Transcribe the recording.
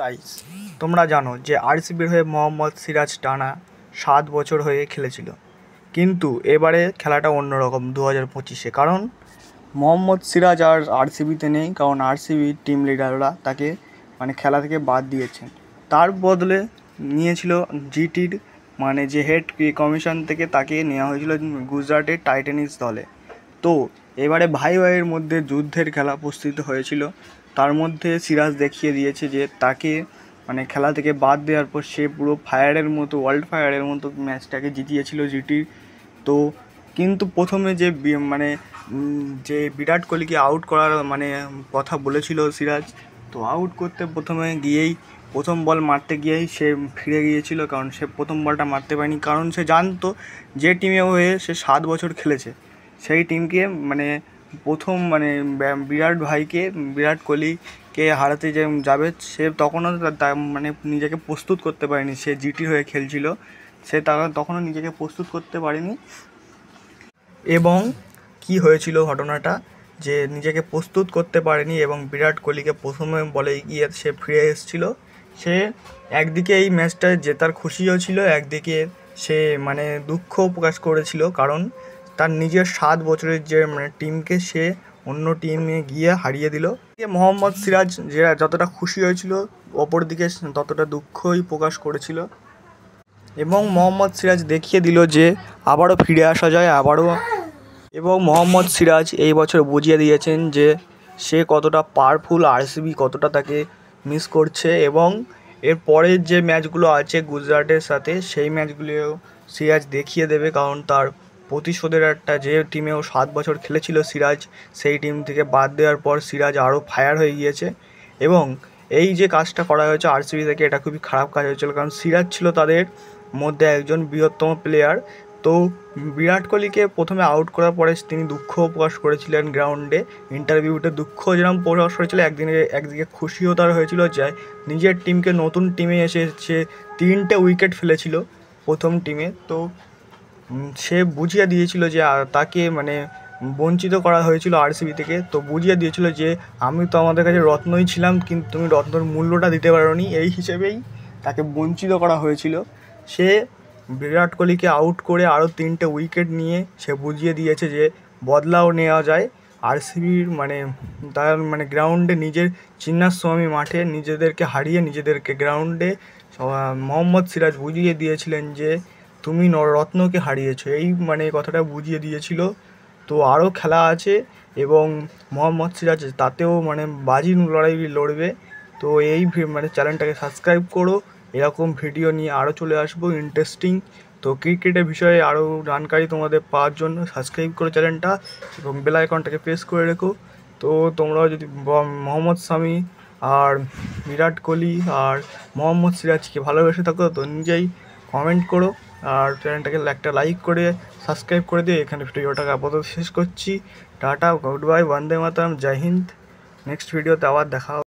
Guys, তোমরা জানো যে আরসিবির হয়ে মোহাম্মদ সিরাজ টানা 7 বছর হয়ে খেলেছিল, কিন্তু এবারে খেলাটা অন্যরকম 2025-এ। কারণ মোহাম্মদ সিরাজ আর আরসিবিতে নেই, কারণ আরসিবির টিম লিডাররা তাকে খেলা থেকে বাদ দিয়েছেন। তার বদলে নিয়েছিল জিটির যে হেড কমিশন থেকে তাকে নেওয়া হয়েছিল গুজরাটের টাইটানিস দলে। তো এবারে ভাই ভাইয়ের মধ্যে যুদ্ধের খেলা উপস্থিত হয়েছিল। তার মধ্যে সিরাজ দেখিয়ে দিয়েছে যে তাকে খেলা থেকে বাদ দেওয়ার পর সে পুরো ফায়ারের মতো, ওয়ার্ল্ড ফায়ারের মতো ম্যাচটাকে জিতিয়েছিল জিটির। তো কিন্তু প্রথমে যে বিরাট কোহলিকে আউট করার কথা বলেছিল সিরাজ, তো আউট করতে প্রথম বল মারতে গিয়েই সে ফিরে গিয়েছিল, কারণ সে প্রথম বলটা মারতে পারেনি। কারণ সে জানতো যে টিমে হয়ে সে 7 বছর খেলেছে, সেই টিমকে প্রথম বিরাট কোহলিকে হারাতে যাবে, সে তখনও নিজেকে প্রস্তুত করতে পারেনি। সে জিটি হয়ে খেলছিল, সে তখনও নিজেকে প্রস্তুত করতে পারেনি। এবং কি হয়েছিল ঘটনাটা, যে নিজেকে প্রস্তুত করতে পারেনি এবং বিরাট কোহলিকে প্রথমে বলে গিয়ে সে ফিরে এসেছিল। সে একদিকে এই ম্যাচটা জেতার খুশিও ছিল, একদিকে সে দুঃখও প্রকাশ করেছিল, কারণ তার নিজের 7 বছরের যে টিমকে সে অন্য টিমে গিয়ে হারিয়ে দিল। মোহাম্মদ সিরাজ যতটা খুশি হয়েছিল, অপরদিকে ততটা দুঃখই প্রকাশ করেছিল। এবং মোহাম্মদ সিরাজ দেখিয়ে দিল যে আবারও ফিরে আসা যায়। এবং মোহাম্মদ সিরাজ এই বছর বুঝিয়ে দিয়েছেন যে সে কতটা পাওয়ারফুল, আরসিবি কতটা তাকে মিস করছে। এবং এর পরের যে ম্যাচগুলো আছে গুজরাটের সাথে, সেই ম্যাচগুলিও সিরাজ দেখিয়ে দেবে, কারণ তার প্রতিশোধের যে টিমেও 7 বছর খেলেছিল সিরাজ, সেই টিম থেকে বাদ দেওয়ার পর সিরাজ আরও ফায়ার হয়ে গিয়েছে। এবং এই যে কাজটা করা হয়েছে আরসিবি থেকে, এটা খুবই খারাপ কাজ হয়েছিল, কারণ সিরাজ ছিল তাদের মধ্যে একজন বৃহত্তম প্লেয়ার। তো বিরাট কোহলিকে প্রথমে আউট করার পরে তিনি দুঃখও প্রকাশ করেছিলেন গ্রাউন্ডে, ইন্টারভিউতে দুঃখ যেরকম প্রকাশ করেছিল, একদিকে খুশিও তার হয়েছিল যে নিজের টিমকে নতুন টিমে এসে সে 3টে উইকেট ফেলেছিল প্রথম টিমে। তো সে বুঝিয়ে দিয়েছিল যে তাকে বঞ্চিত করা হয়েছিল আরসিবি থেকে। তো বুঝিয়ে দিয়েছিল যে আমি তো আমাদের কাছে রত্নই ছিলাম, কিন্তু তুমি রত্নর মূল্যটা দিতে পারোনি, এই হিসেবেই তাকে বঞ্চিত করা হয়েছিল। সে বিরাট কোহলিকে আউট করে আরও 3টে উইকেট নিয়ে সে বুঝিয়ে দিয়েছে যে বদলাও নেওয়া যায়। আরসিবির তার গ্রাউন্ডে, নিজের চিন্নাস্বামী মাঠে নিজেদেরকে হারিয়ে নিজেদেরকে গ্রাউন্ডে মোহাম্মদ সিরাজ বুঝিয়ে দিয়েছিলেন যে তুমি রত্নকে হারিয়েছো, এই কথাটা বুঝিয়ে দিয়েছিল। তো আরও খেলা আছে এবং মোহাম্মদ সিরাজ তাতেও বাজি লড়াই লড়বে। তো এই চ্যানেলটাকে সাবস্ক্রাইব করো, এরকম ভিডিও নিয়ে আরও চলে আসবো ইন্টারেস্টিং। তো ক্রিকেটের বিষয়ে আরও জানকারি তোমাদের পাওয়ার জন্য সাবস্ক্রাইব করো চ্যানেলটা এবং বেল আইকনটাকে প্রেস করে রেখো। তো তোমরাও যদি মোহাম্মদ শামি আর বিরাট কোহলি আর মোহাম্মদ সিরাজকে ভালোবেসে থাকো, তো নিজেই কমেন্ট করো আর চ্যানেলটাকে একটা লাইক করে সাবস্ক্রাইব করে দিয়ে এখানে ভিডিওটাকে আপাতত শেষ করছি। টাটা, গুড বাই, বন্দে মাতরম, জয় হিন্দ। নেক্সট ভিডিওতে আবার দেখা হবে।